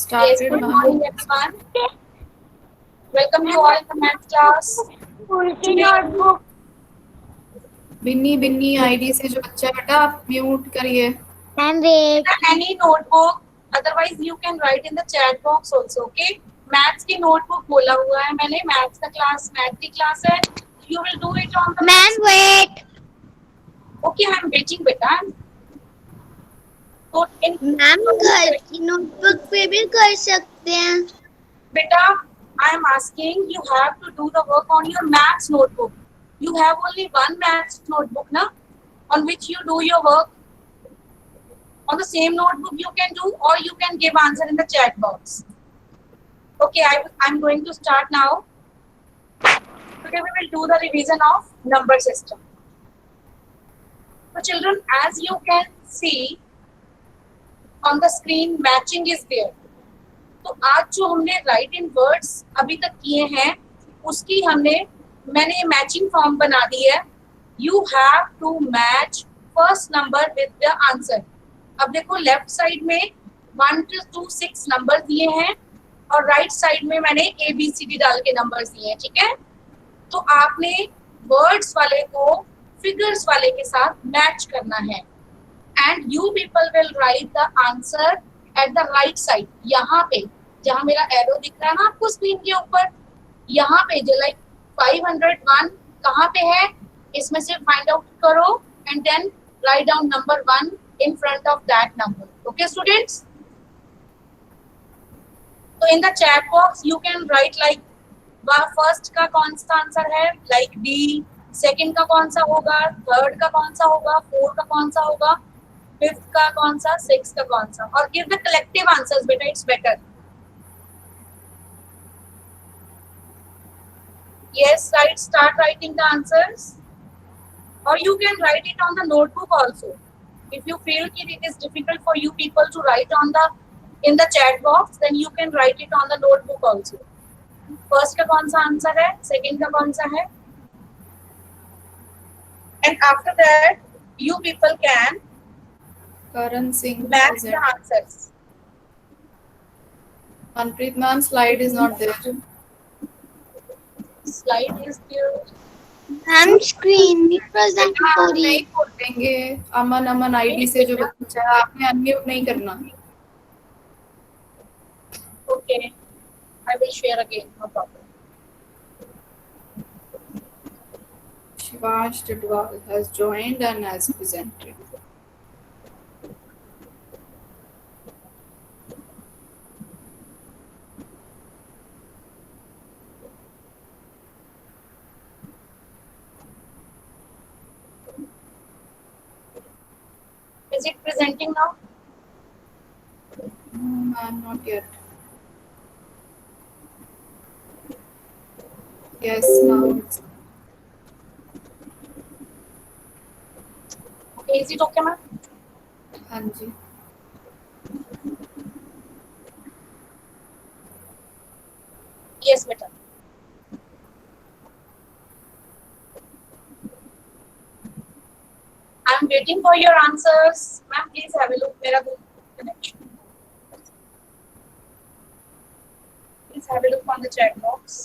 Yes, Started, good ma'am. morning everyone. Welcome you all in the math class. School की Today, notebook बिन्नी बिन्नी ID से जो बच्चा है बेटा आप म्यूट करिए. Ma'am wait any notebook, otherwise you can write in the chat box also, okay? Maths की notebook बोला हुआ है मैंने, maths का class, math की class है. You will do it on the ma'am wait Okay, I am waiting बेटा. So in ma'am घर की नोटबुक पे भी कर सकते हैं. बेटा, I am asking you have to do the work on your maths notebook. You have only one maths notebook, na? On which you do your work. On the same notebook you can do, or you can give answer in the chat box. Okay, I'm going to start now. Today we will do the revision of number system. So children, as you can see on the screen, matching is there. तो आज जो हमने right इन words अभी तक किए हैं उसकी मैंने मैचिंग फॉर्म बना दी है. You have to match first number with the answer. अब देखो लेफ्ट साइड में 1 to 6 नंबर दिए हैं और राइट साइड में मैंने ABCD डाल के नंबर्स दिए हैं. ठीक है, तो आपने वर्ड्स वाले को फिगर्स वाले के साथ मैच करना है. And you people will write the answer at the right side. यहाँ पे जहाँ मेरा एरो दिख रहा है ना आपको स्क्रीन के ऊपर, यहाँ पे जो लाइक 501 कहाँ पे है इसमें से फाइंड आउट करो and then write down number 1 in front of that number. Okay students, so in the chat box you can write like first का कौन सा आंसर है, लाइक डी. सेकंड का कौन सा होगा, थर्ड का कौन सा होगा, फोर्थ का कौन सा होगा, फिफ्थ का कौन सा, सिक्स का कौन सा, और गिव द कलेक्टिव आंसर्स बेटा, it's better. Yes, right, start writing the answers, or you can write it on the notebook also. If you feel that it is difficult for you people to write on the in the chat box, then you can write it on the notebook also. First का कौन सा answer है, second का कौन सा है, and after that you people can Karan Singh match the present. answers. Manpreet ma'am slide is not there. Slide is there. Ma'am screen नहीं present बेटा हो हम रही. नहीं खोल देंगे. अमन अमन आईडी से जो बच्चा है आपने अनम्यूट नहीं करना. Okay, I will share again, no problem. Shivansh Tadwal has joined and has presented. Is it presenting now? No ma'am, not yet. Yes, now it's Okay, is it okay ma'am? हाँ जी. Yes beta. I am waiting for your answers. Ma'am, please have a look. मेरा good connection. Please have a look on the chat box.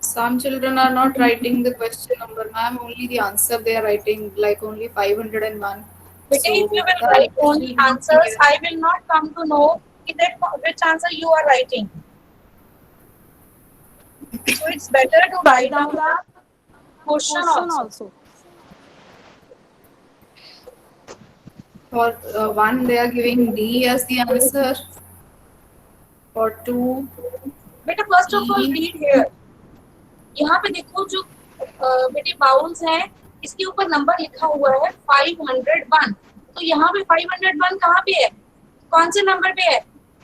Some children are not writing the question number, ma'am. Only the answer they are writing, like only 501. But So if you will that write question only will not be answers, there. I will not come to know which answer you are writing. So it's better to write down the question also. For one, they are giving D as the answer. For two, बेटा first of all E. Read here. यहाँ पे देखो जो बेटे bowls है इसके ऊपर number लिखा हुआ है 501. तो यहाँ पे 501 कहाँ पे है, कौन से नंबर पे है,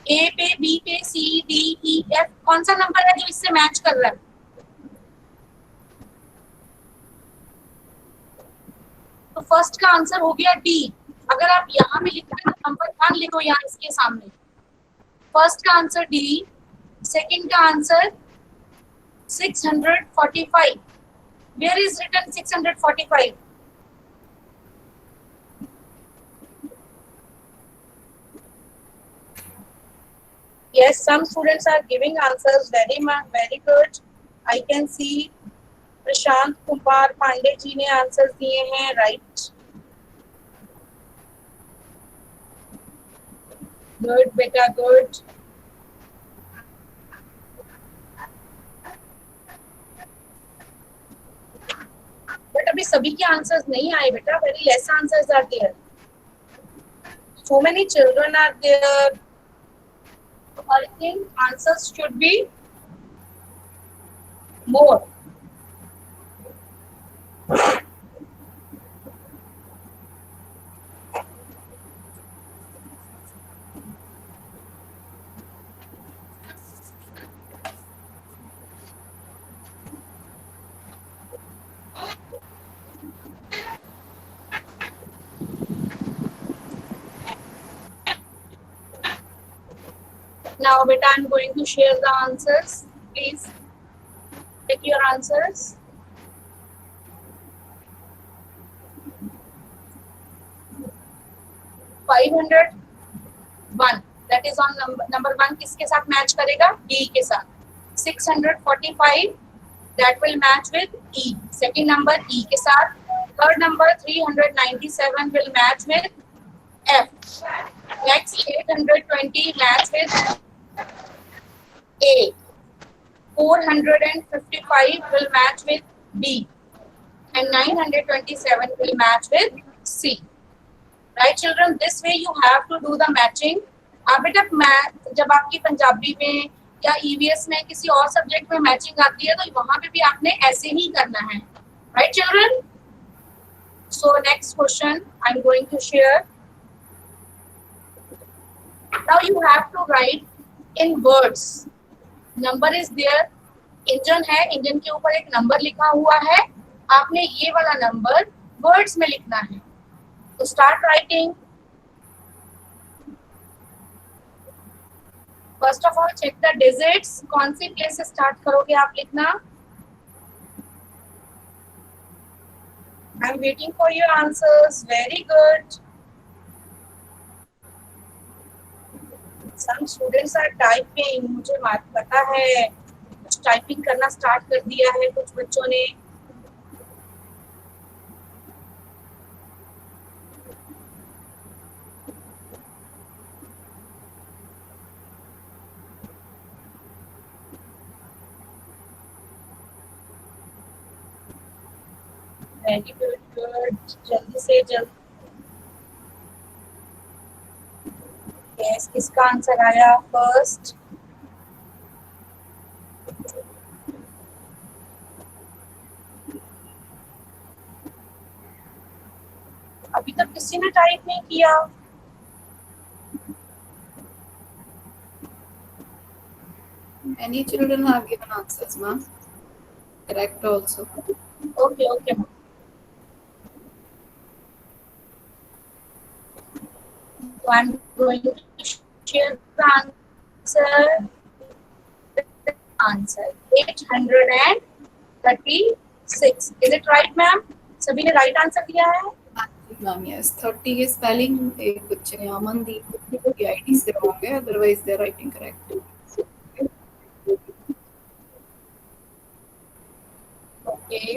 ए पे, बी पे, सी, डी, ई, एफ, कौन सा नंबर है जो इससे मैच कर रहा है. तो फर्स्ट का आंसर हो गया डी. अगर आप यहाँ पे लिखते तो नंबर 1 लिखो यहाँ इसके सामने. फर्स्ट का आंसर डी, सेकंड का answer 645. Where is written 645? Yes, some students are giving answers very good. I can see Prashant Kumar Pandey ji ने आंसर दिए हैं, राइट. गुड बेटा, गुड. बट अभी सभी के आंसर्स नहीं आए बेटा. Very less answers are there. So many children are there. I think answers should be more. Now, beta, I'm going to share the answers. Please check your answers. $501. That is on number one. किसके साथ match करेगा? D के साथ. 645. That will match with E. Second number E के साथ. Third number 397 will match with F. Next 820 match with A. 455 will match with B. And 927 will match with C. Right, children? This way you have to do the matching. अब बेटा math जब आपकी पंजाबी में या EVS में किसी और subject में मैचिंग आती है तो वहां पे भी आपने ऐसे ही करना है. Right, children? So next question I'm going to share. Now you have to write in words. Number is there. Engine है, इंजन के ऊपर एक नंबर लिखा हुआ है. आपने ये वाला नंबर वर्ड्स में लिखना है. तो start writing. First of all check the digits. कौन सी प्लेस से स्टार्ट करोगे आप लिखना? I am waiting for your answers. Very good. Some students are typing. मुझे पता है कुछ टाइपिंग करना स्टार्ट कर दिया है कुछ बच्चों ने. Very good, good. जल्दी से जल्दी. यस, किसका आंसर आया फर्स्ट? अभी तक किसी ने टाइप नहीं किया. Many children have given answers, ma'am. Correct also. Okay, okay. So I'm going to share the answer. Answer 836. Is it right, ma'am? सभी ने राइट आंसर दिया है. Ma'am, yes. 30 के spelling एक बच्चे ने अमनदीप की आईडी से रॉन्ग है, otherwise they are writing correct. Okay.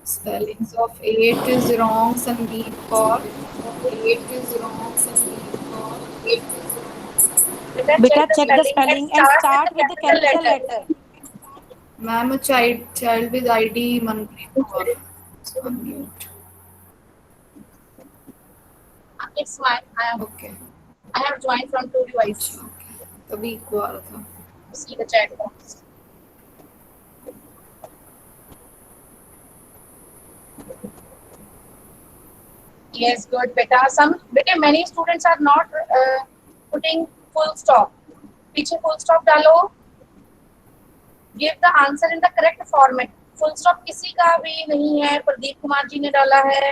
Spellings of 8 is wrong, Sandeep Kaur. 8 is wrong, Sandeep Kaur. 8 is wrong. Beta, check the spelling and start with the capital letter. Ma'am, a child with ID Manpreet Kaur. So unmute. It's fine. Okay. I have joined from two devices. Okay. तभी को आ रहा था. See the chat box. Yes, good, beta. Many students are not putting full stop. पीछे full stop डालो. Give the answer in the correct format. Full stop किसी का भी नहीं है. प्रदीप कुमार जी ने डाला है,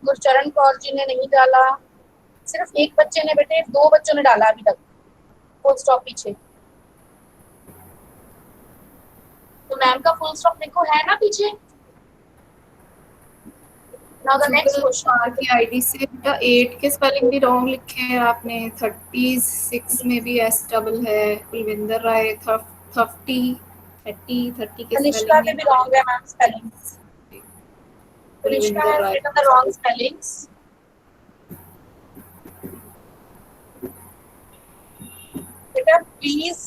गुरचरण कौर जी ने नहीं डाला. सिर्फ एक बच्चे ने बेटे, 2 बच्चों ने डाला अभी तक फुल स्टॉप पीछे. तो मैम का फुल स्टॉप देखो है ना पीछे. Now the next question. Kumar की आईडी से बेटा 8 के स्पेलिंग भी रॉन्ग लिखे हैं आपने. 36 में भी एस डबल है. कुलविंदर राय 30 के Kanishka spelling may be wrong है ma'am spelling. Kanishka Kulvinder has Rai. written the wrong spellings. बेटा प्लीज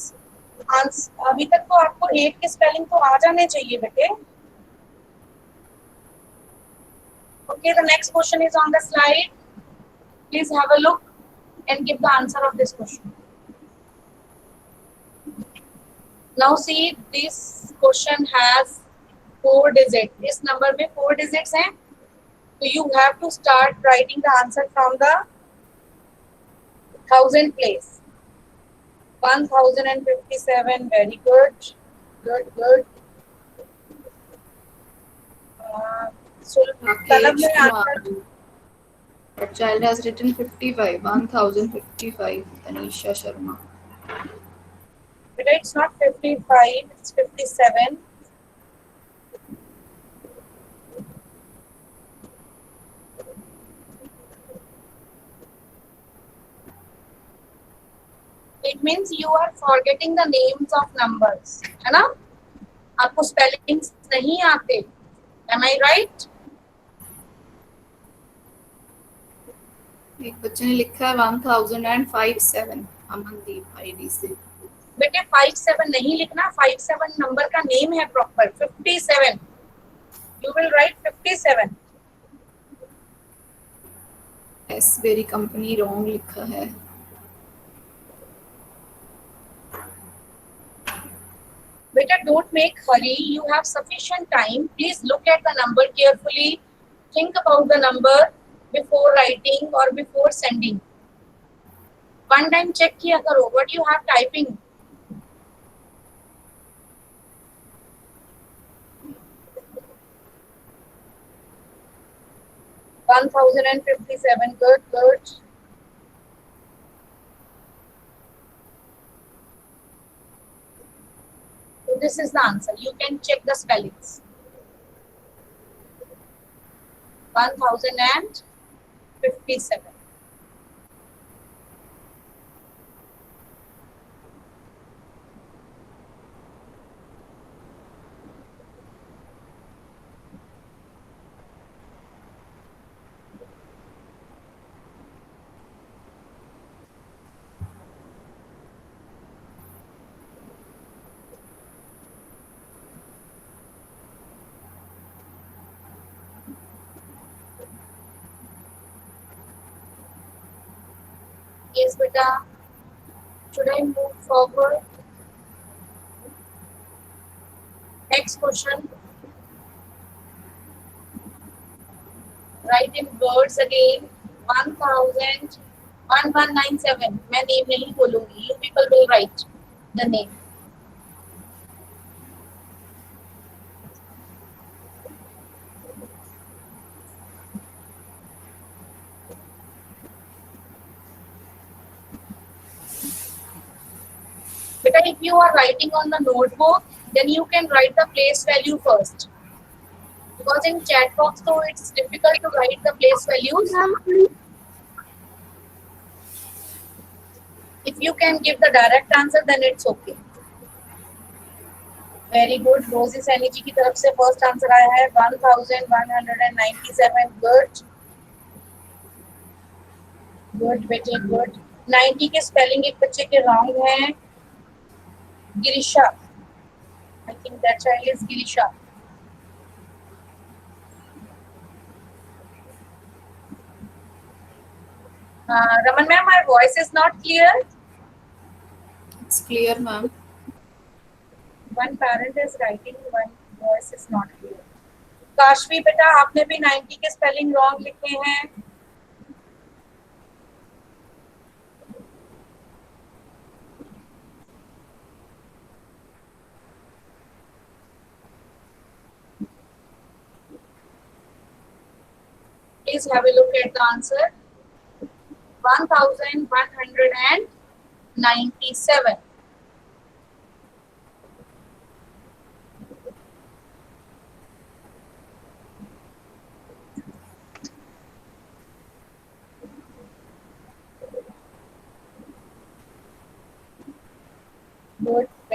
अभी तक तो आपको 8 के स्पेलिंग तो आ जाने चाहिए बेटे. Okay, the next question is on the slide. Please have a look and give the answer of this question. Now see, this question has 4 digits. इस number में 4 digits हैं. So you have to start writing the answer from the thousand place. 1057. Very good. Good. So Talab Rakesh ने answer. Kumar. A child has written 55. 1055. Tanisha Sharma. But it's not 55. It's 57. It means you are forgetting the names of numbers, है ना? आपको spellings नहीं आते. Am I right? एक बच्चे ने लिखा है 1057. अमनदीप आईडी से. बेटे 57 नहीं लिखना. 57 नंबर का नेम है प्रॉपर. 57. You will write 57. एस बेरी कंपनी रॉन्ग लिखा है. Beta, don't make hurry. You have sufficient time. Please look at the number carefully. Think about the number before writing or before sending. One time check किया करो. What you have typing? One thousand and 57. Good. So this is the answer. You can check the spellings. 1057. Yes, beta. Should I move forward? Next question. Write in words again. 1197. मैं name नहीं बोलूँगी. You people will write the name. Because if you are writing on the notebook, then you can write the place value first. Because in chat box, so it's difficult to write the place values. If you can give the direct answer, then it's okay. Very good. Rosie Saini जी की तरफ से first answer आया है 1197. Good बेटे good. 90 के spelling एक बच्चे के wrong हैं. Girisha. I think that child is Girisha. Raman ma'am, my voice is not clear. It's clear, ma'am. One parent is writing, one voice is not clear. Kashvi बेटा आपने भी 90 के spelling wrong लिखे हैं. Please have a look at the answer. 1197.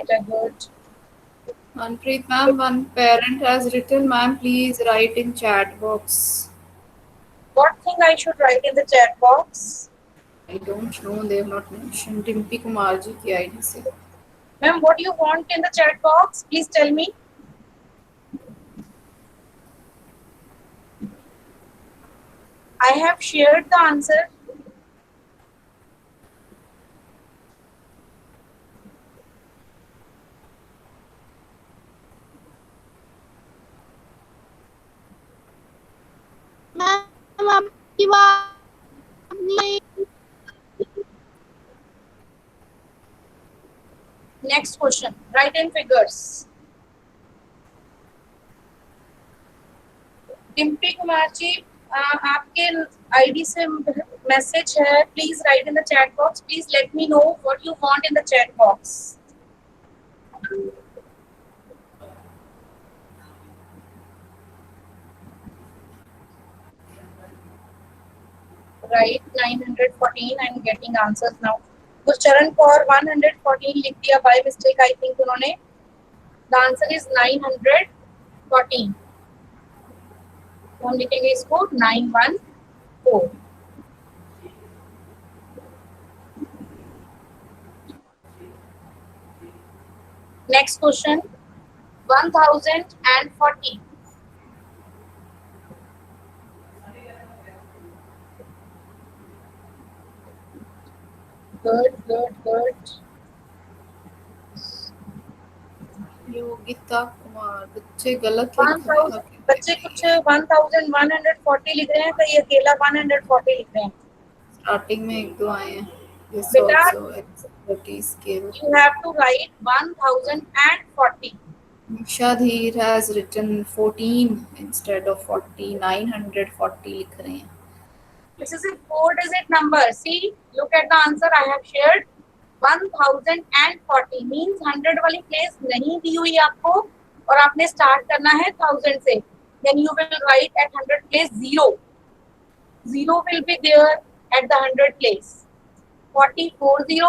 Better, good. Manpreet ma'am, one parent has written, ma'am, please write in chat box. What thing I should write in the chat box? I don't know, they have not mentioned. Dimpy Kumar ji की ID से. Ma'am, what do you want in the chat box? Please tell me. I have shared the answer. Ma'am आपकी बात नहीं Next question. Write in figures. Dimpy Kumar ji, आपके ID से message है. Please right in the chat box. Please let me know what you want in the chat box. Right, 914. I'm getting answers now. Gurcharan Kaur 114 लिख दिया by mistake, I think उन्होंने. The answer is 914. कौन लिखेंगे इसको? 914. Next question. 1040. Good, good, good. Yogita Kumar, बच्चे गलत लिख रहे 1000 हैं. बच्चे कुछ 1140 लिख रहे हैं, कहीं अकेला 140 लिख रहे हैं. स्टार्टिंग में एक दो आए हैं. This बेटा, also expertise scale. you have to write 1040. Nisha Dheer has written 14 instead of 40. 940 लिख रहे हैं. This is a 4-digit number. See, look at the answer I have shared. 1040 means 100 वाली प्लेस नहीं दी हुई आपको और आपने स्टार्ट करना है 1000 से. Then you will write at 100 place 0. 0 will be there at the 100 place. 40, 40,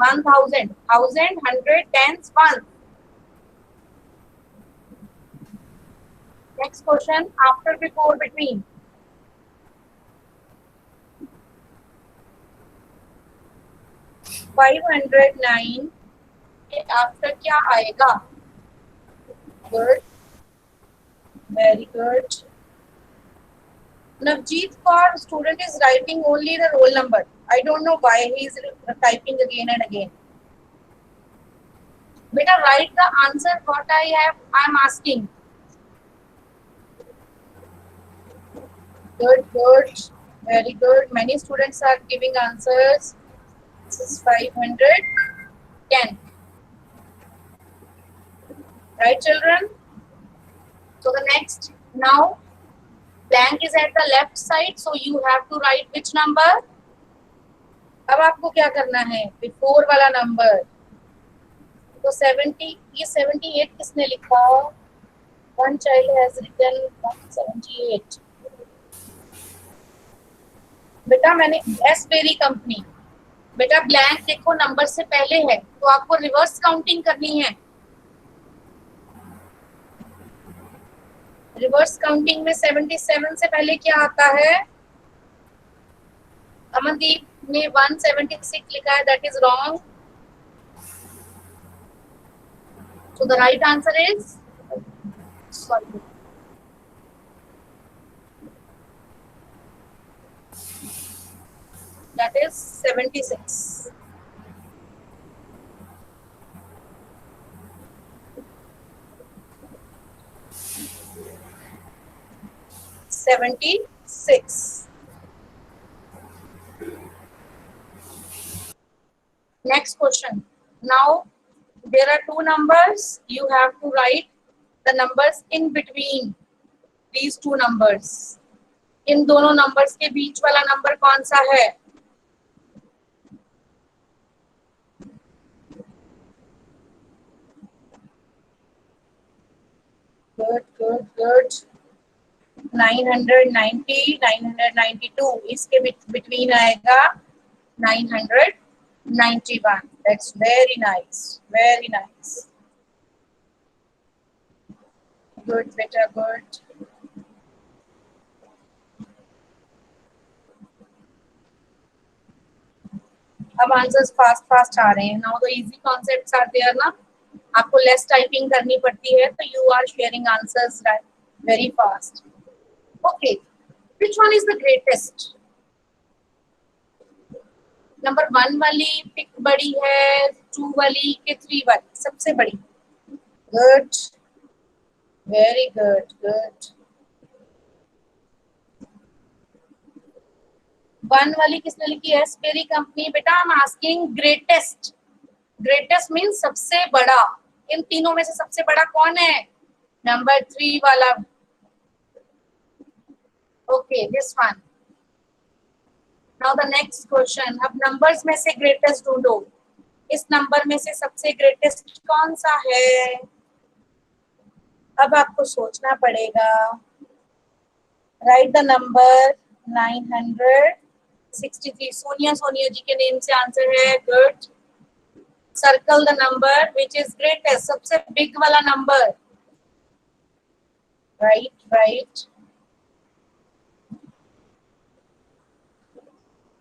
1000, 1000, 100, tens, 1. Next question, after, before, between. Five 509 के आफ्टर क्या आएगा? Good, very good. Navjeet Kaur, student is writing only the roll number. I don't know why he is typing again and again. Beta, write the answer what I am asking. Good, good, very good. Many students are giving answers. This is 510. Right, children? So the next, now blank is at the left side, so you have to write which number? अब आपको क्या करना है? Before वाला number. तो 70, ये 78 किसने लिखा? One child has written 178. बेटा मैंने एसबेरी कंपनी. बेटा ब्लैंक देखो नंबर से पहले है, तो आपको रिवर्स काउंटिंग करनी है. रिवर्स काउंटिंग में 77 से पहले क्या आता है? अमनदीप ने 176 लिखा है, that is wrong. So the right answer is, sorry, that is 76. Next question. Now there are two numbers. You have to write the numbers in between these two numbers. इन दोनों numbers के बीच वाला number कौन सा है? Good, good, good. 990, 992. इसके between आएगा 991. That's very nice. Very nice. Good, beta, good. अब answers fast fast आ रहे हैं. Now the easy concepts are there ना. आपको लेस टाइपिंग करनी पड़ती है, तो you are sharing answers very fast. Okay, which one is the greatest? Number 1 वाली पिक बड़ी है, 2 वाली के 3 वाली सबसे बड़ी? Good, very good, good. 1 वाली किसने लिखी है? Sperry company. बेटा I am asking greatest. Greatest means सबसे बड़ा. इन तीनों में से सबसे बड़ा कौन है? नंबर 3 वाला. Okay, this one. Now the next question. अब नंबर्स में से ग्रेटेस्ट ढूंढो. इस नंबर में से सबसे ग्रेटेस्ट कौन सा है? अब आपको सोचना पड़ेगा. Right the number 963. सोनिया जी के नेम से आंसर है. Good. Circle the number which is greatest. सबसे बिग वाला number. Right, right.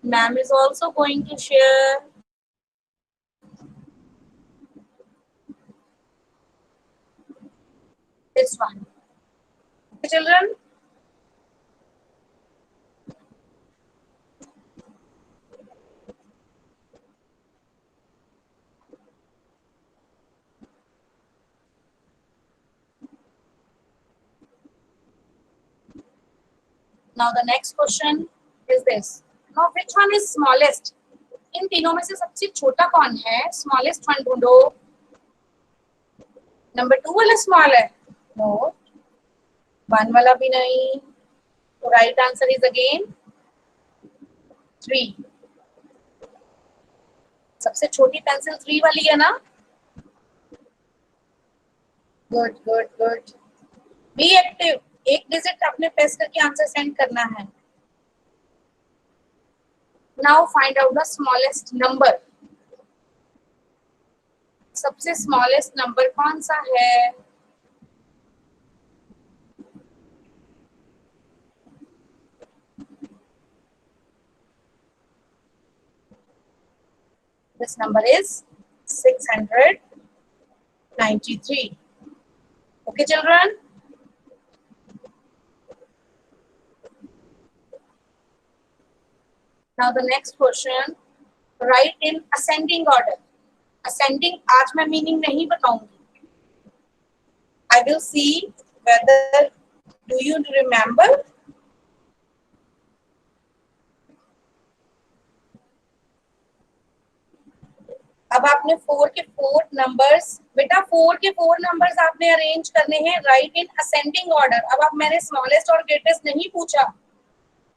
Ma'am is also going to share. This one. Children, now the next question is this. Now which one is smallest? इन तीनों में से सबसे छोटा कौन है? Smallest one ढूंढो. नंबर 2 वाला स्मॉल है? नो. 1 वाला भी नहीं. तो राइट आंसर इज अगेन 3. सबसे छोटी पेंसिल 3 वाली है ना? Good, good, good. Be active. एक डिजिट अपने प्रेस करके आंसर सेंड करना है. Now find out the smallest number. सबसे smallest number कौन सा है? This number is 693. Okay, children? Now the next question. Write in ascending order. Ascending आज मैं मीनिंग नहीं बताऊंगी. I will see whether do you remember. अब आपने 4 के 4 नंबर्स. बेटा 4 के 4 नंबर्स आपने अरेंज करने हैं. Right in ascending order. अब आप मैंने स्मॉलेस्ट और ग्रेटेस्ट नहीं पूछा.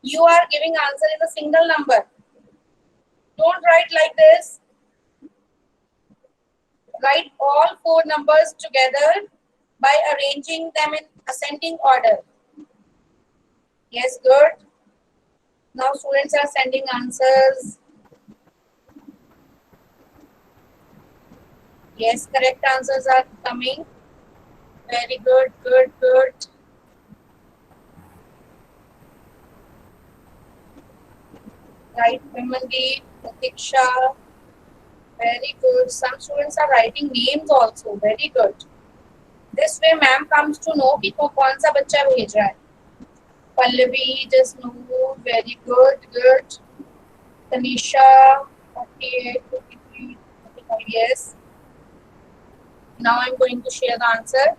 You are giving answer in a single number. Don't write like this. Write all 4 numbers together by arranging them in ascending order. Yes, good. Now students are sending answers. Yes, correct answers are coming. Very good, good, good. Right, Vimaldeep, Pratiksha. Very good. Some students are writing names also. Very good. This way, ma'am comes to know कि कौन सा बच्चा भेज रहा है. Pallavi, Jasnoor, very good, good. Tanisha, 48, 53, 55, yes. Now I'm going to share the answer.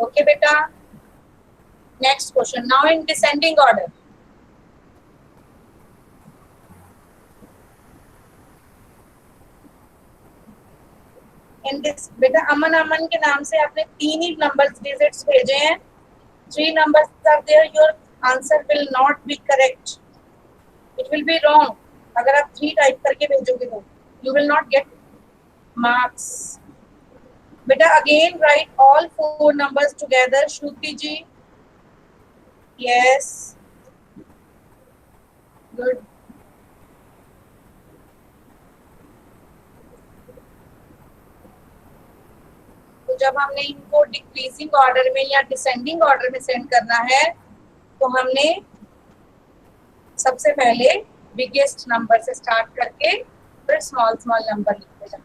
Okay, beta. Next question. Now in descending order. In this, beta अमन के नाम से आपने 3 ही numbers digits भेजे हैं. 3 numbers are there. Your answer will not be correct. It will be wrong. अगर आप 3 type करके भेजोगे तो you will not get marks. Beta again write all 4 numbers together. Shruti ji, Yes. Good. तो जब हमने इनको डिक्रीजिंग ऑर्डर में या डिसेंडिंग ऑर्डर में सेंड करना है तो हमने सबसे पहले बिगेस्ट नंबर से स्टार्ट करके फिर स्मॉल स्मॉल नंबर लिखते जाना.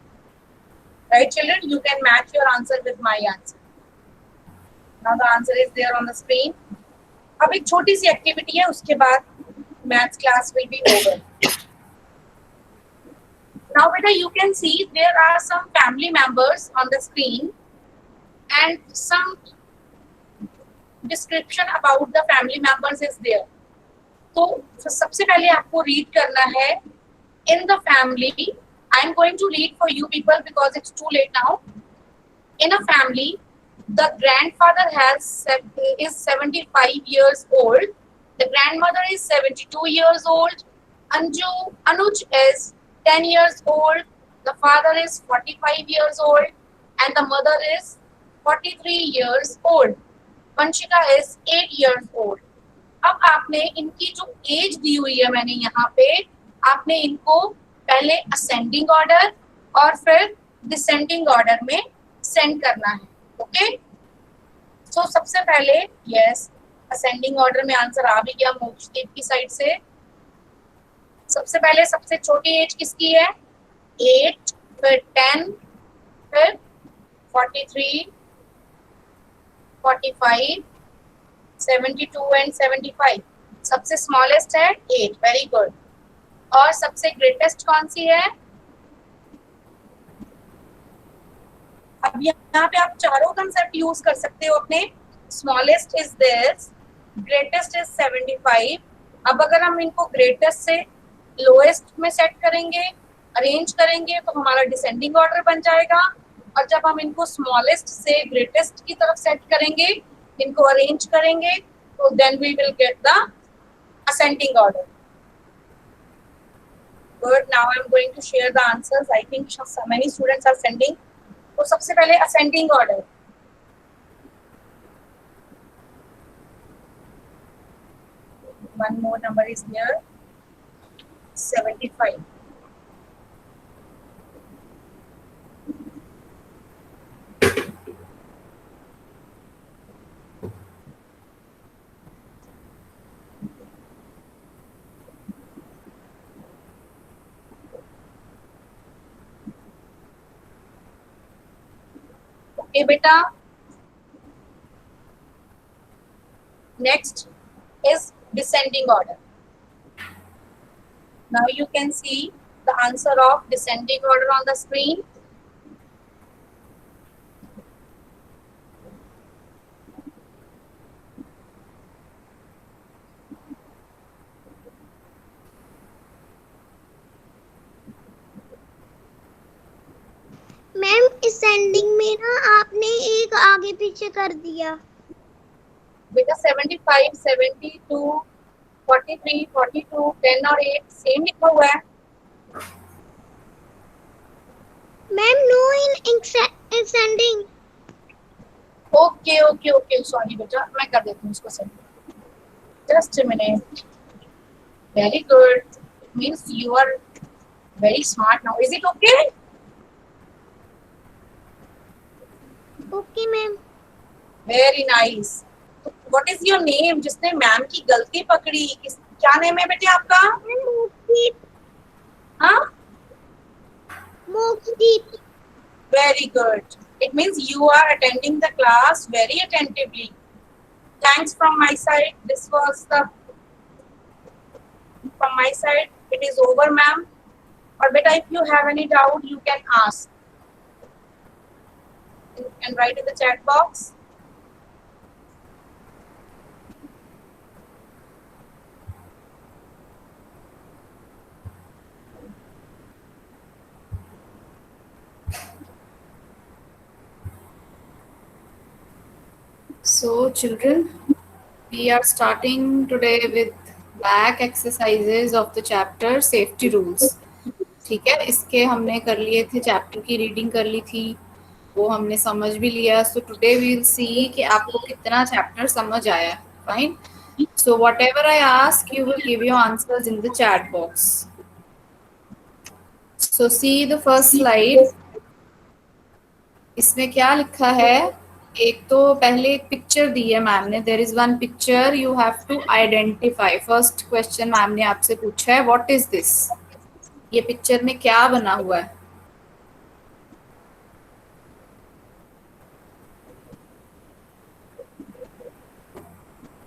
Right children, you can match your answer with my answer. Now the answer is there on the screen. अब एक छोटी सी एक्टिविटी है, उसके बाद maths class will be over. Now beta, you can see there are some family members on the screen and some description about the family members is there. तो सबसे पहले आपको रीड करना है. In the family, I am going to read for you people because it's too late now. In a family, the grandfather is 75 years old. The grandmother is 72 years old. Anuj is 10 years old, the father is 45 years old, and the mother is 43 years old. Vanshika is 8 years old. अब आपने इनकी जो as the हुई है मैंने यहाँ पे, आपने इनको पहले असेंडिंग ऑर्डर और फिर डिसेंडिंग ऑर्डर में सेंड करना है. ओके, सो सबसे पहले यस असेंडिंग ऑर्डर में आंसर आ भी गया मोक्षदीप की साइड से. सबसे पहले सबसे छोटी एज किसकी है? 8, फिर 10, फिर 43, 45, 72 एंड 75. सबसे स्मॉलेस्ट है 8. Very good. और सबसे ग्रेटेस्ट कौन सी है? अब यहाँ पे आप चारों कंसेप्ट यूज कर सकते हो अपने. Smallest is this, greatest is 75. अब अगर हम इनको ग्रेटेस्ट से लोएस्ट में सेट करेंगे, अरेंज करेंगे, तो हमारा डिसेंडिंग ऑर्डर बन जाएगा. और जब हम इनको स्मॉलेस्ट से ग्रेटेस्ट की तरफ सेट करेंगे, इनको अरेंज करेंगे, तो then we will get the ascending order. Good. Now I am going to share the answers. I think so many students are sending. तो सबसे पहले ascending order. One more number is here. 75. Okay, beta. Next is descending order. Now you can see the answer of descending order on the screen. Ma'am ascending में ना आपने एक आगे पीछे कर दिया. बेटा 75, 72, 43, 42, 10 और 8 सेम लिखा हुआ है. Ma'am no in ascending. Okay okay okay, sorry बेटा, मैं कर देती हूँ इसको send. Just a minute. Very good. It means you are very smart now. Is it okay? Okay ma'am. Very nice. What is your name? जिसने ma'am की गलती पकड़ी, क्या नेम है बेटे आपका? मोक्षदीप. हाँ, मोक्षदीप. very good. It means you are attending the class very attentively. Thanks from my side. This was the from my side. It is over, ma'am. Or beta, if you have any doubt, you can ask. You can write in the chat box. So children, we are starting today with back exercises of the chapter safety rules. ठीक है, इसके हमने कर लिए थे, chapter की reading कर ली थी, वो हमने समझ भी लिया. So today we will see कि आपको कितना चैप्टर समझ आया. Fine. So whatever I ask, you will give your answers in the chat box. So see the first slide. इसमें क्या लिखा है? एक तो पहले एक पिक्चर दी है मैम ने. There is one picture, you have to identify. First question ma'am ने आपसे पूछा है व्हाट इज दिस. ये पिक्चर में क्या बना हुआ है?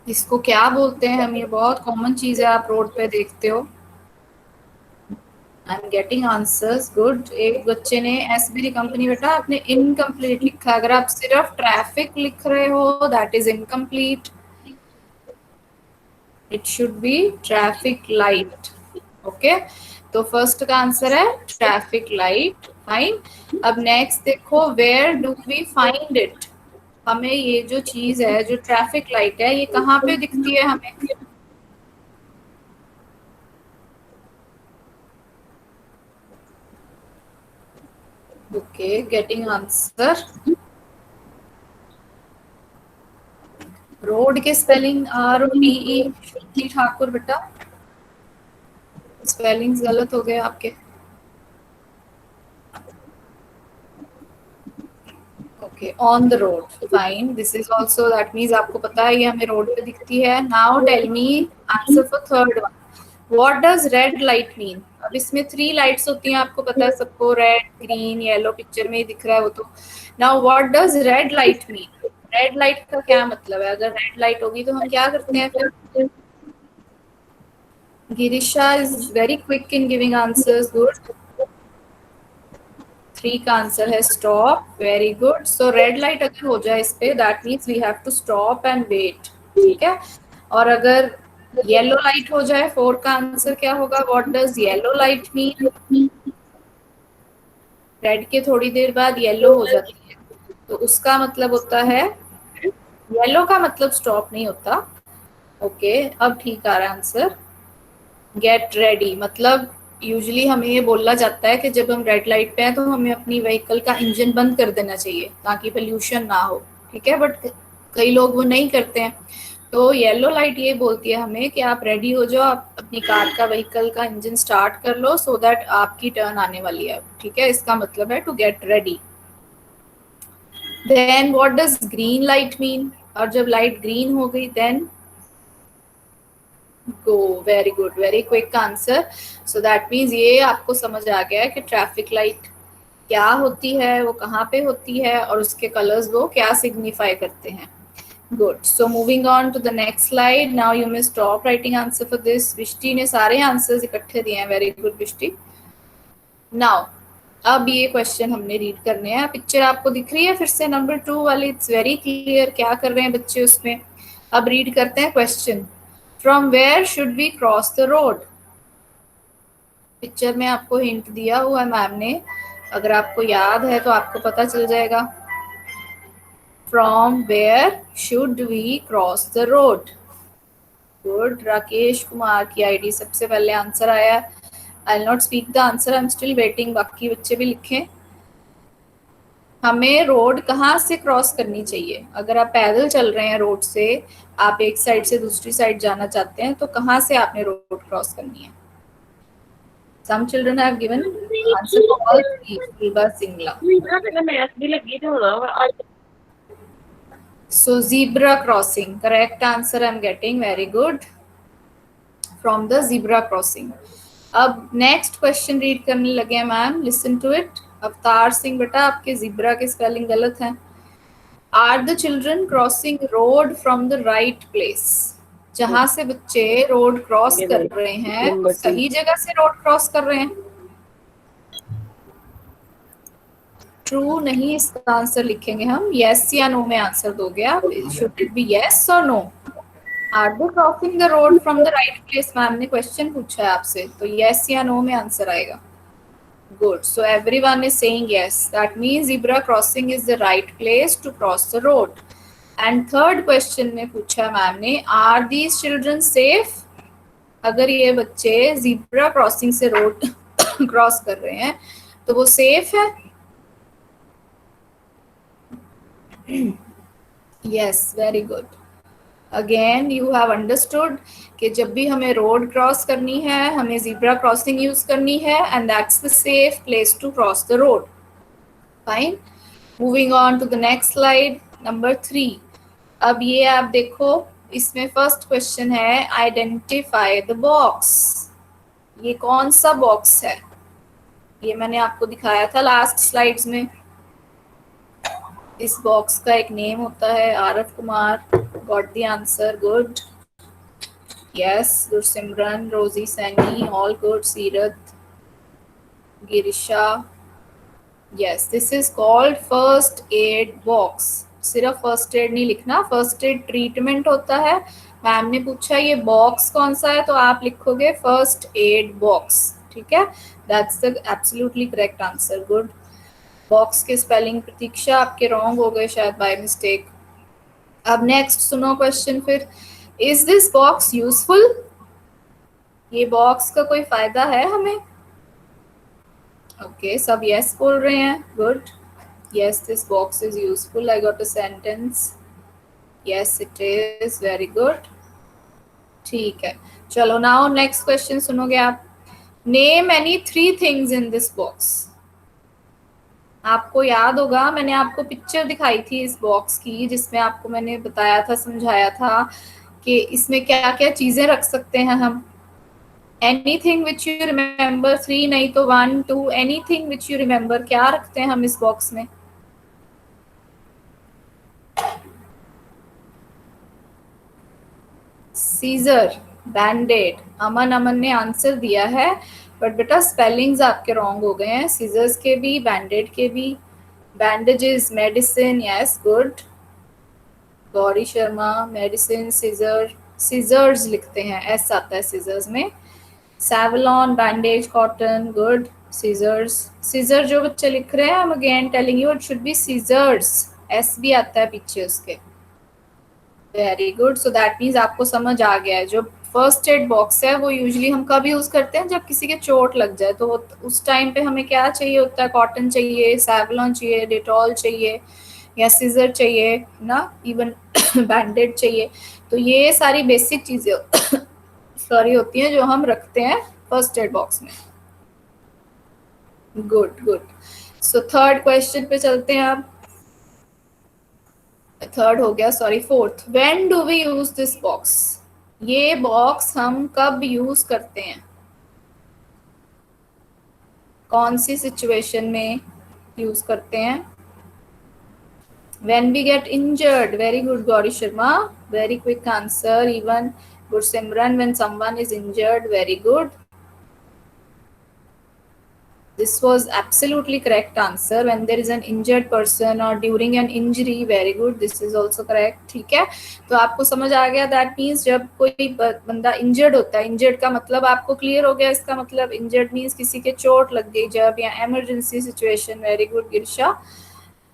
इसको क्या बोलते हैं हम? ये बहुत कॉमन चीज है, आप रोड पे देखते हो. I am getting answers. Good. एक बच्चे ने एसबीडी कंपनी, बेटा आपने इनकम्प्लीट लिखा. अगर आप सिर्फ ट्रैफिक लिख रहे हो that is incomplete. It should be traffic light. Okay, तो फर्स्ट का आंसर है ट्रैफिक लाइट. फाइन. अब नेक्स्ट देखो, where do we find it. हमें ये जो चीज है, जो ट्रैफिक लाइट है, ये कहाँ पे दिखती है हमें? Okay, getting answer. रोड के स्पेलिंग RODE. श्रुति ठाकुर बेटा, स्पेलिंग्स गलत हो गए आपके. Okay, on the road. Fine. This is also, that means आपको पता है ये हमें रोड पे दिखती है. Now tell me answer for third one. What does red light mean? अब इसमें 3 लाइट्स होती हैं, आपको पता है सबको. Red, green, yellow. पिक्चर में ही दिख रहा है वो तो. Now what does red light mean? Red light का क्या मतलब है? अगर रेड लाइट होगी तो हम क्या करते हैं फिर? Girisha is very quick in giving answers. Good. 3 का आंसर है stop. Very good. So red light अगर हो जाए इस पे, that means we have to stop and wait. ठीक है. और अगर येलो लाइट हो जाए, 4 का आंसर क्या होगा? What does yellow light mean? Red के थोड़ी देर बाद येलो हो जाती है, तो उसका मतलब होता है, येलो का मतलब स्टॉप नहीं होता. ओके, अब ठीक आ रहा है आंसर. गेट रेडी मतलब यूजुअली हमें ये बोला जाता है कि जब हम रेड लाइट पे हैं तो हमें अपनी व्हीकल का इंजन बंद कर देना चाहिए ताकि पोल्यूशन ना हो. ठीक है, बट कई लोग वो नहीं करते हैं. तो येलो लाइट ये बोलती है हमें कि आप रेडी हो जाओ, आप अपनी कार का, व्हीकल का इंजन स्टार्ट कर लो, सो दैट आपकी टर्न आने वाली है. ठीक है, इसका मतलब है to get ready. Then what does green light mean? और जब लाइट ग्रीन हो गई then go. Very good, very quick answer. So that means ये आपको समझ आ गया है कि ट्रैफिक लाइट क्या होती है, वो कहाँ पे होती है, और उसके कलर्स वो क्या सिग्निफाई करते हैं. Good. So moving on to the next slide. Now you may stop writing answer for this. Vishti ने सारे आंसर्स इकट्ठे दिए हैं. Very good Vishti. नाउ अब ये क्वेश्चन हमने रीड करने हैं. पिक्चर आपको दिख रही है फिर से नंबर 2 वाली? इट्स वेरी क्लियर क्या कर रहे हैं बच्चे उसमें. अब रीड करते हैं question. From where should we cross the road? Picture में आपको हिंट दिया हुआ है मैम ने, अगर आपको याद है तो आपको पता चल जाएगा. From where should we cross the road? Good. Rakesh Kumar की आईडी सबसे पहले आंसर आया. I will not speak the answer, I am still waiting. बाकी बच्चे भी लिखें. हमें रोड कहाँ से क्रॉस करनी चाहिए? अगर आप पैदल चल रहे हैं रोड से, आप एक साइड से दूसरी साइड जाना चाहते हैं, तो कहाँ से आपने रोड क्रॉस करनी है? Some children have given answer for all three. Silva Singla. So zebra crossing. Correct answer I'm getting. Very good. From the zebra crossing. अब नेक्स्ट क्वेश्चन रीड करने लगे हैं ma'am. Listen to it. Avtar Singh बेटा, आपके zebra के spelling गलत हैं. Are the children crossing road from the right place? जहां से बच्चे रोड क्रॉस कर रहे हैं, सही जगह से रोड क्रॉस कर रहे हैं? ट्रू नहीं, इसका आंसर लिखेंगे हम. यस या नो में आंसर दोगे आप. शुड इट बी यस और no? Are they crossing the road from the right place? Ma'am ने क्वेश्चन पूछा है आपसे, तो यस या नो में आंसर आएगा. Good. So everyone is saying yes. That means zebra crossing is the right place to cross the road. And third question में पूछा मैम ने, आर दीज चिल्ड्रन सेफ? अगर ये बच्चे ज़ेब्रा क्रॉसिंग से रोड क्रॉस कर रहे हैं तो वो सेफ है? Yes, very good. Again you have understood कि जब भी हमें रोड क्रॉस करनी है हमें ज़ीब्रा क्रॉसिंग यूज करनी है and that's the safe place to cross the road. Fine. Moving on to the next slide number 3. अब ये आप देखो, इसमें फर्स्ट क्वेश्चन है आइडेंटिफाई द बॉक्स. ये कौन सा बॉक्स है? ये मैंने आपको दिखाया था लास्ट स्लाइड्स में. इस बॉक्स का एक नेम होता है. Aarav Kumar got the answer. Good. Yes. Gursimran, Rosy Saini, all good. Seerat, Girisha. Yes, this is called first aid box. सिर्फ फर्स्ट एड नहीं लिखना, फर्स्ट एड ट्रीटमेंट होता है. मैम ने पूछा ये बॉक्स कौन सा है, तो आप लिखोगे फर्स्ट एड बॉक्स. ठीक है, that's the absolutely correct answer. Good. Box के स्पेलिंग प्रतीक्षा आपके रॉन्ग हो गए शायद बाय मिस्टेक. अब नेक्स्ट सुनो क्वेश्चन फिर. Is this box useful? ये बॉक्स का कोई फायदा है हमें? ओके, सब यस बोल रहे हैं. Good. Yes, this box is useful. I got a sentence. Yes, it is. Very good. ठीक है, चलो now next question सुनोगे आप. Name any 3 things in this box. आपको याद होगा मैंने आपको पिक्चर दिखाई थी इस बॉक्स की, जिसमें आपको मैंने बताया था, समझाया था कि इसमें क्या क्या चीजें रख सकते हैं हम. Anything which you remember. 3 नहीं तो 1, 2. Anything which you remember. क्या रखते हैं हम इस बॉक्स में? सीजर, बैंडेड. अमन ने आंसर दिया है, बट बेटा स्पेलिंग्स आपके रॉन्ग हो गए हैं. सीजर्स के भी, बैंडेड के भी. Bandages, medicine. Yes, good. Gauri Sharma, medicine, scissor. Scissors लिखते हैं, एस आता है सीजर्स में. Savlon, bandage, cotton. Good. Scissors. Scissor जो बच्चे लिख रहे हैं, I am again telling you it should be scissors. S भी आता है पीछे उसके. Very good. So that means आपको समझ आ गया है. जो फर्स्ट एड बॉक्स है वो यूजुअली हम कब यूज करते हैं? जब किसी के चोट लग जाए, तो उस टाइम पे हमें क्या चाहिए होता है? कॉटन चाहिए, सैवलॉन चाहिए, डेटॉल चाहिए, या सीजर चाहिए ना, इवन बैंडेड चाहिए. तो ये सारी बेसिक चीजें सॉरी होती हैं जो हम रखते हैं फर्स्ट एड बॉक्स में. Good good. So third question पे चलते हैं आप. थर्ड हो गया, sorry fourth. When do we use this box? ये बॉक्स हम कब यूज करते हैं? कौन सी सिचुएशन में यूज करते हैं? When we get injured. Very good, Gauri Sharma. Very quick answer. Even Gursimran, when someone is injured. Very good. This was absolutely correct answer. When there is an injured person or during an injury. Very good. This is also correct. ठीक है, तो आपको समझ आ गया. That means जब कोई बंदा injured होता है, injured का मतलब आपको clear हो गया. इसका मतलब injured means किसी के चोट लग गई जब, या emergency situation. Very good, गिरशा.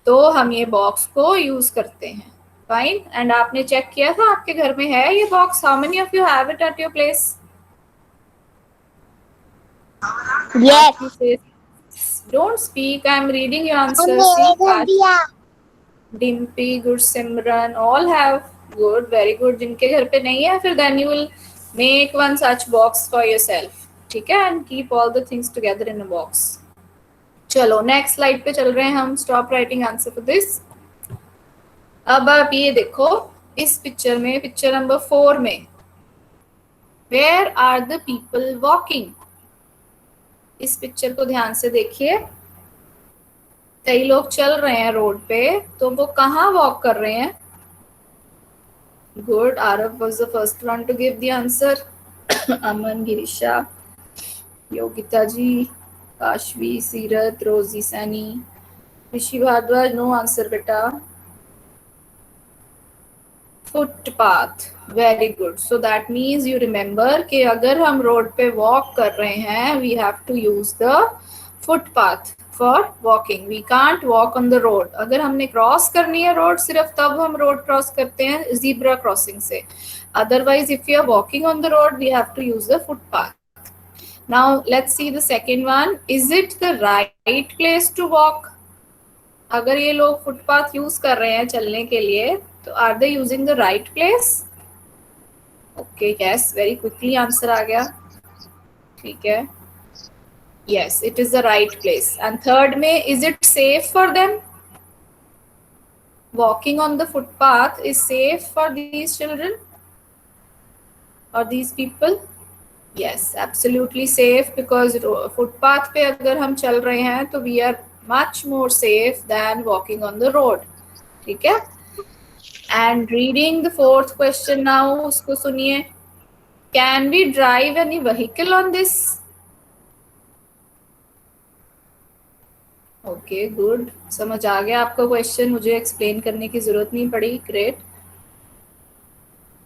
तो हम ये बॉक्स को यूज करते हैं. फाइन. एंड आपने चेक किया था आपके घर में है ये box? How many of you have it at your place? Yes. Don't speak. I am reading your answers. Dimpy, Gursimran, all have. Good, very good. जिनके घर पे नहीं है, फिर then you will make one such box for yourself. ठीक है, and keep all the things together in a box. चलो next slide पे चल रहे हैं हम. Stop writing answer for this. अब आप ये देखो इस पिक्चर में, पिक्चर नंबर 4 में, where are the people walking? इस पिक्चर को ध्यान से देखिए. कई लोग चल रहे हैं रोड पे, तो वो कहाँ वॉक कर रहे हैं? Good. Aarav was the first one to give the answer. Aman, Girisha, Yogita ji, Kashvi, Seerat, Rosy Saini, Rishi Bhardwaj. No answer बेटा. Footpath. Very good. So that means you remember कि अगर हम रोड पे वॉक कर रहे हैं, we have to use the footpath for walking. We can't walk on the road. अगर हमने क्रॉस करनी है रोड, सिर्फ तब हम रोड क्रॉस करते हैं जीब्रा क्रॉसिंग से. Otherwise if you are walking on the road, we have to use the footpath. Now let's see the second one. Is it the right place to walk? अगर ये लोग footpath use कर रहे हैं चलने के लिए, तो are they using the right place? Okay, yes, very quickly answer आ गया, ठीक है, yes, it is the right place. And third में, is it safe for them? Walking on the footpath is safe for these children or these people? Yes, absolutely safe, because footpath पे अगर हम चल रहे हैं तो we are much more safe than walking on the road, ठीक है? And reading the fourth question now, उसको सुनिए। Can we drive any vehicle on this? Okay, good, समझ आ गया आपका क्वेश्चन, मुझे एक्सप्लेन करने की जरूरत नहीं पड़ी, great.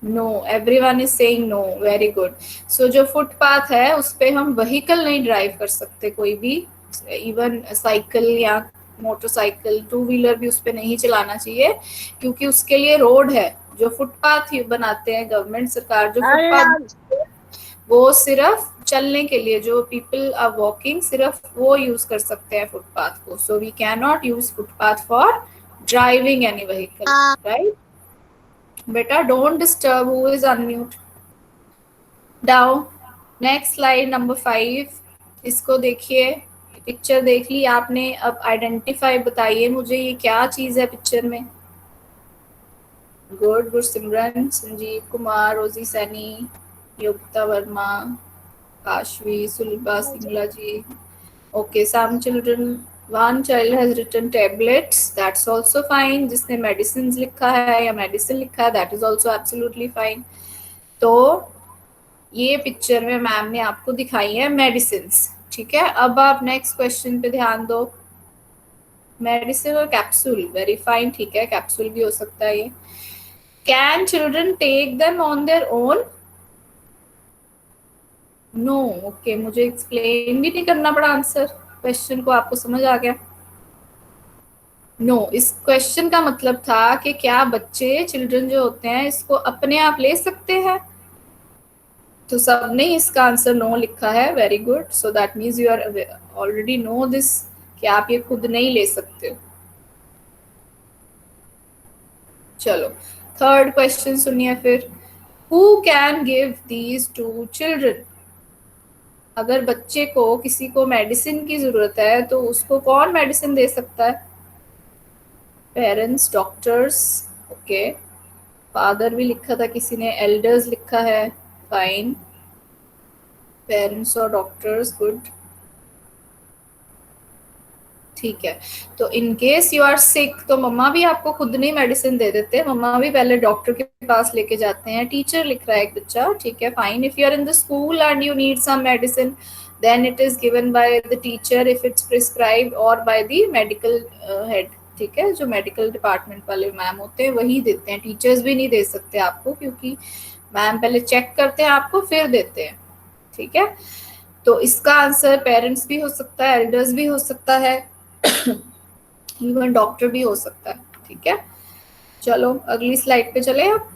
No, everyone is saying no, very good. So जो फुटपाथ है उस पे हम व्हीकल नहीं ड्राइव कर सकते, कोई भी, इवन साइकिल या मोटरसाइकिल, टू व्हीलर भी उस पे नहीं चलाना चाहिए, क्योंकि उसके लिए रोड है। जो फुटपाथ बनाते हैं गवर्नमेंट, सरकार जो फुटपाथ, वो सिर्फ चलने के लिए, जो पीपल आर वॉकिंग, सिर्फ वो यूज कर सकते हैं फुटपाथ को। So we can not use footpath for driving any vehicle, right? बेटा don't disturb, who is unmute down. Next slide number 5, इसको देखिए, पिक्चर देख ली आपने, अब आइडेंटिफाई बताइए मुझे ये क्या चीज है पिक्चर में। गुड, गुरसिमरन, संजीव कुमार, रोजी सैनी, योगिता वर्मा, काशवी, सुलभा सिंगला जी। Okay, some children, one child has written tablets, that's also fine. जिसने medicines लिखा है या medicine लिखा है, that is also absolutely fine. तो ये पिक्चर में मैम ने आपको दिखाई है medicines, ठीक है? अब आप नेक्स्ट क्वेश्चन पे ध्यान दो। मेडिसिन और कैप्सूल, वेरी फाइन, ठीक है, कैप्सूल भी हो सकता है ये। Can children take them on their own? No, okay, मुझे एक्सप्लेन भी नहीं करना पड़ा आंसर, क्वेश्चन को आपको समझ आ गया? नो, इस क्वेश्चन का मतलब था कि क्या बच्चे, चिल्ड्रन जो होते हैं, इसको अपने आप ले सकते हैं? तो सबने इसका आंसर नो लिखा है, very good. So that means you are already know this, कि आप ये खुद नहीं ले सकते हो। चलो, थर्ड क्वेश्चन सुनिए फिर। Who can give these two children? अगर बच्चे को, किसी को मेडिसिन की जरूरत है तो उसको कौन मेडिसिन दे सकता है? पेरेंट्स, डॉक्टर्स, ओके, फादर भी लिखा था किसी ने, एल्डर्स लिखा है, फाइन, पेरेंट्स और डॉक्टर्स, गुड, ठीक है। तो in case you are sick, तो मम्मा भी आपको खुद नहीं मेडिसिन दे देते, मम्मा भी पहले डॉक्टर के पास लेके जाते हैं। टीचर लिख रहा है एक बच्चा, ठीक है, fine. If you are in the school and you need some medicine, then it is given by the teacher if it's prescribed, और बाय द मेडिकल हेड, ठीक है? जो मेडिकल डिपार्टमेंट वाले मैम होते हैं वही देते हैं, टीचर्स भी नहीं दे सकते आपको, क्योंकि मैम पहले चेक करते हैं आपको फिर देते हैं, ठीक है? तो इसका आंसर पेरेंट्स भी हो सकता है, एल्डर्स भी हो सकता है, इवन डॉक्टर भी हो सकता है, ठीक है? चलो अगली स्लाइड पे चले आप।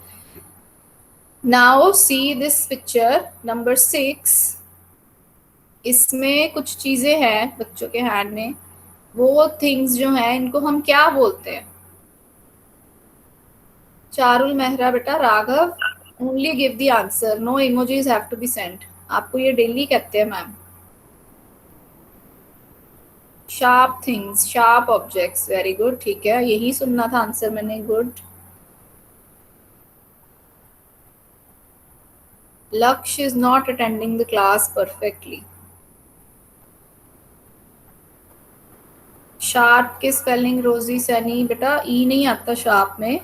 Now see this picture number 6, इसमें कुछ चीजें हैं बच्चों के हैंड में, वो थिंग्स जो हैं इनको हम क्या बोलते हैं? चारुल मेहरा, बेटा, Raghav, only give the answer, no emojis have to be sent, आपको ये डेली कहते हैं ma'am. Sharp things, sharp objects, very good, ठीक है, यही सुनना था आंसर मैंने, good. Lakshya is not attending the class perfectly. Sharp की स्पेलिंग, रोजी सैनी, बेटा ई नहीं आता शार्प में,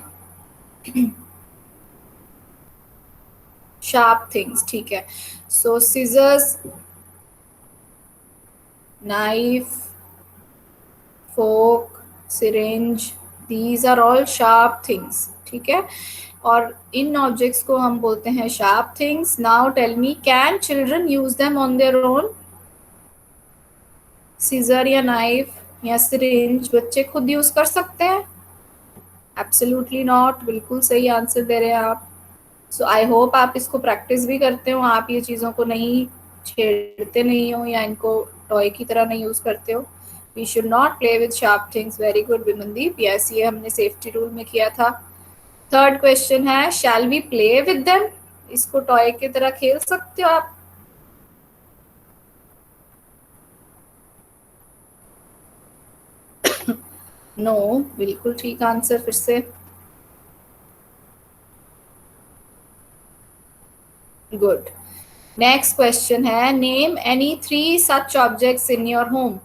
शार्प थिंग्स, ठीक है। So scissors, knife, fork, syringe, these are all sharp things, ठीक है? और इन ऑब्जेक्ट्स को हम बोलते हैं sharp things. Now tell me, can children use them on their own? Scissor या नाइफ या सिरिंज बच्चे खुद यूज कर सकते हैं? एब्सोल्युटली नॉट, बिल्कुल सही आंसर दे रहे हैं आप। सो आई होप आप इसको प्रैक्टिस भी करते हो, आप ये चीज़ों को नहीं छेड़ते नहीं हो या इनको टॉय की तरह नहीं यूज करते हो। We should not play with sharp things, very good Vimandeep, yes, ये हमने सेफ्टी रूल में किया था। थर्ड क्वेश्चन है, shall we play with them? इसको टॉय की तरह खेल सकते हो आप। नो, बिल्कुल ठीक आंसर फिर से। गुड। नेक्स्ट क्वेश्चन है, name any 3 such objects in your home.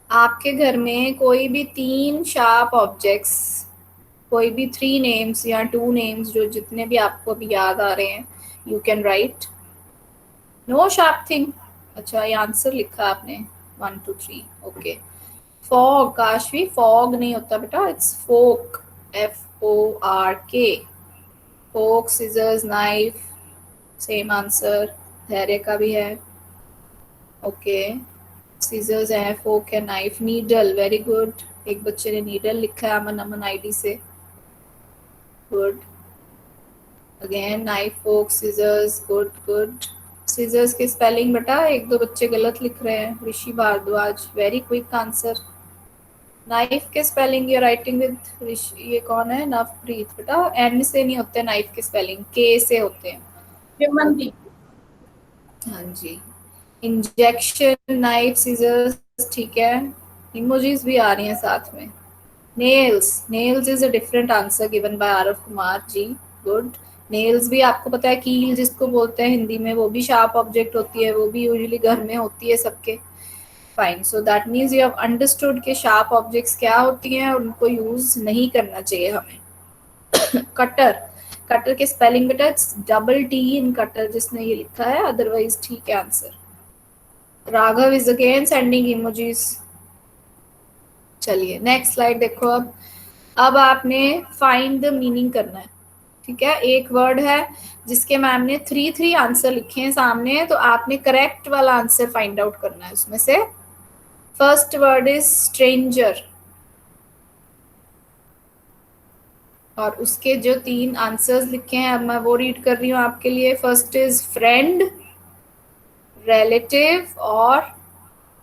आपके घर में कोई भी 3 शार्प ऑब्जेक्ट्स, कोई भी 3 नेम्स या 2 नेम्स, जो जितने भी आपको अभी याद आ रहे हैं, you can write. No sharp thing. अच्छा, ये आंसर लिखा आपने 1 2 3। ओके। फॉग, काशवी, फॉग नहीं होता बेटा, it's fork, FORK। Fork, scissors, knife, same answer. Dhairya का भी है। ओके, सीजर्स है, फोक है, नाइफ, नीडल, वेरी गुड। एक बच्चे ने नीडल लिखा है अमन अमन आईडी से। Good. Again knife, fork, scissors, good good. Scissors की स्पेलिंग बेटा एक दो बच्चे गलत लिख रहे हैं। Rishi Bhardwaj, very quick answer. Knife के स्पेलिंग, ये राइटिंग विद ऋषि, ये कौन है? नवप्रीत। बेटा एन से नहीं होते नाइफ के स्पेलिंग, के से होते हैं। विमनदीप। हाँ जी। इंजेक्शन, नाइफ, सीजर्स, ठीक है। इमोजीज भी आ रही हैं साथ में। Nails, nails is a different answer given by Aarav Kumar ji. Good. Nails भी आपको पता है, कील जिसको बोलते हैं हिंदी में, वो भी शार्प ऑब्जेक्ट होती है, वो भी यूजुअली घर में होती है सबके। Fine, so that means you have understood कि शार्प ऑब्जेक्ट्स क्या होती हैं और उनको यूज नहीं करना चाहिए हमें। कटर, कटर के स्पेलिंग बेटा it's double T in cutter, जिसने ये लिखा है, अदरवाइज ठीक है answer. Raghav is again sending emojis. चलिए नेक्स्ट स्लाइड देखो। अब आपने फाइंड द मीनिंग करना है, ठीक है। एक वर्ड है जिसके मैम ने 3 आंसर लिखे हैं सामने, तो आपने करेक्ट वाला आंसर फाइंड आउट करना है उसमें से। फर्स्ट वर्ड इज स्ट्रेंजर, और उसके जो 3 आंसर्स लिखे हैं अब मैं वो रीड कर रही हूँ आपके लिए। फर्स्ट इज फ्रेंड, रिलेटिव और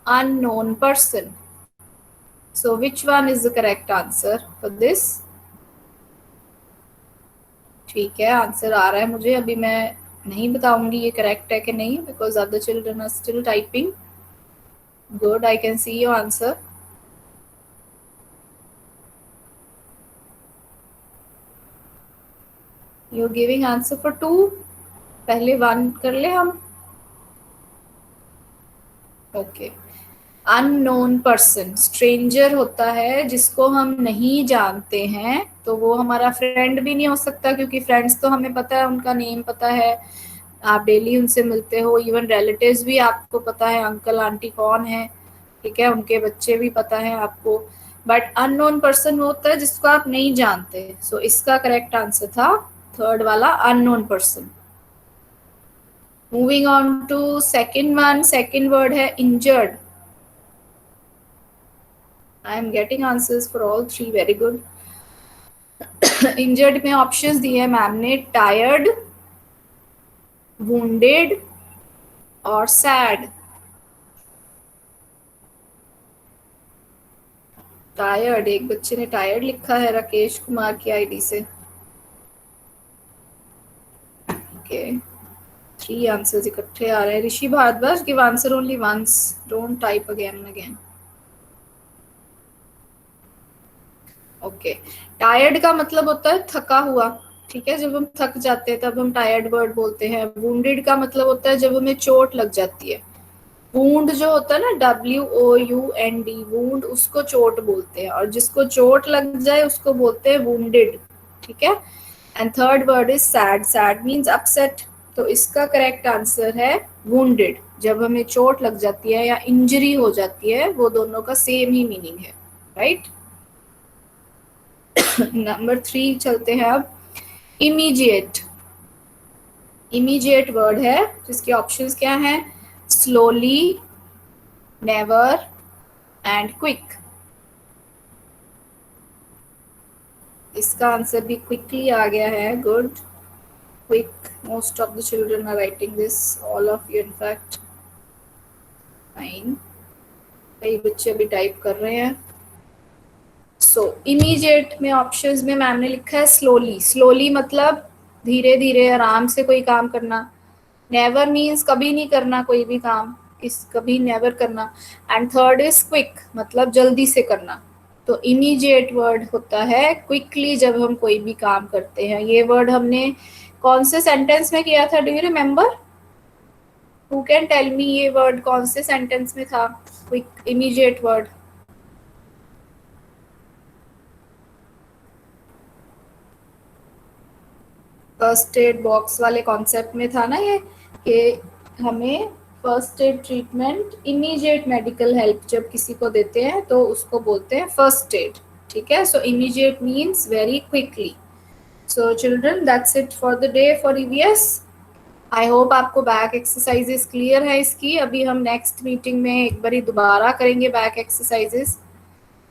unknown person. So which one is the correct answer for this? ठीक है, आंसर आ रहा है मुझे, अभी मैं नहीं बताऊंगी ये करेक्ट है कि नहीं, because other children are still typing. Good, I can see your answer. You are giving answer for 2। पहले 1 कर ले हम। ओके। अननोन पर्सन, स्ट्रेंजर होता है जिसको हम नहीं जानते हैं, तो वो हमारा फ्रेंड भी नहीं हो सकता, क्योंकि फ्रेंड्स तो हमें पता है, उनका नेम पता है, आप डेली उनसे मिलते हो। इवन रिलेटिव्स भी आपको पता है, अंकल आंटी कौन है, ठीक है, उनके बच्चे भी पता है आपको। बट अननोन पर्सन होता है जिसको आप नहीं जानते। सो इसका करेक्ट आंसर था थर्ड वाला, unknown person. Moving on to second one, second word है injured. I am getting answers for all 3, very good. Injured में ऑप्शंस दिए हैं मैम ने, टायर्ड, वुंडेड और सैड। टायर्ड, एक बच्चे ने टायर्ड लिखा है राकेश कुमार की आईडी से। ओके, 3 आंसर्स इकट्ठे आ रहे हैं। Rishi Bhardwaj, give answer only once, don't type again and again. Okay, tired का मतलब होता है थका हुआ, ठीक है, जब हम थक जाते हैं तब हम टायर्ड वर्ड बोलते हैं। वुंडेड का मतलब होता है जब हमें चोट लग जाती है। वूंड जो होता है ना, WOUND, वूंड, उसको चोट बोलते हैं, और जिसको चोट लग जाए उसको बोलते हैं वुंडेड, ठीक है। And third word is sad, sad means upset, तो इसका करेक्ट आंसर है वुंडेड। जब हमें चोट लग जाती है या इंजरी हो जाती है, वो दोनों का सेम ही मीनिंग है, राइट। नंबर 3 चलते हैं अब। इमीडिएट, इमीडिएट वर्ड है जिसके ऑप्शंस क्या हैं? Slowly, never and quick. इसका आंसर भी क्विकली आ गया है। Good, quick, most of the children are writing this, all of you in fact. Fine, कई बच्चे अभी टाइप कर रहे हैं। सो इमीडिएट में ऑप्शंस में मैम ने लिखा है स्लोली। स्लोली मतलब धीरे धीरे आराम से कोई काम करना। नेवर मीन्स कभी नहीं करना कोई भी काम, कभी नेवर करना। एंड थर्ड इज क्विक, मतलब जल्दी से करना। तो इमीडिएट वर्ड होता है क्विकली जब हम कोई भी काम करते हैं। ये वर्ड हमने कौन से सेंटेंस में किया था, do you remember? Who can tell me ये वर्ड कौन से सेंटेंस में था, quick immediate word? First aid box वाले कॉन्सेप्ट में था ना ये, कि हमें first aid treatment, immediate medical help जब किसी को देते हैं तो उसको बोलते हैं फर्स्ट एड। ठीक है, so immediate means very quickly. So children, that's it for the day for EVS. I hope आपको बैक एक्सरसाइजेस क्लियर है इसकी। अभी हम नेक्स्ट मीटिंग में एक बारी दोबारा करेंगे back exercises,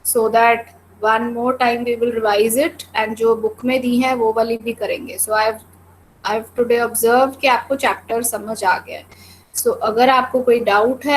so that one more time we will revise it, and जो बुक में दी है वो वाली भी करेंगे। so I've today observed कि आपको चैप्टर समझ आ गया है। so अगर आपको कोई डाउट है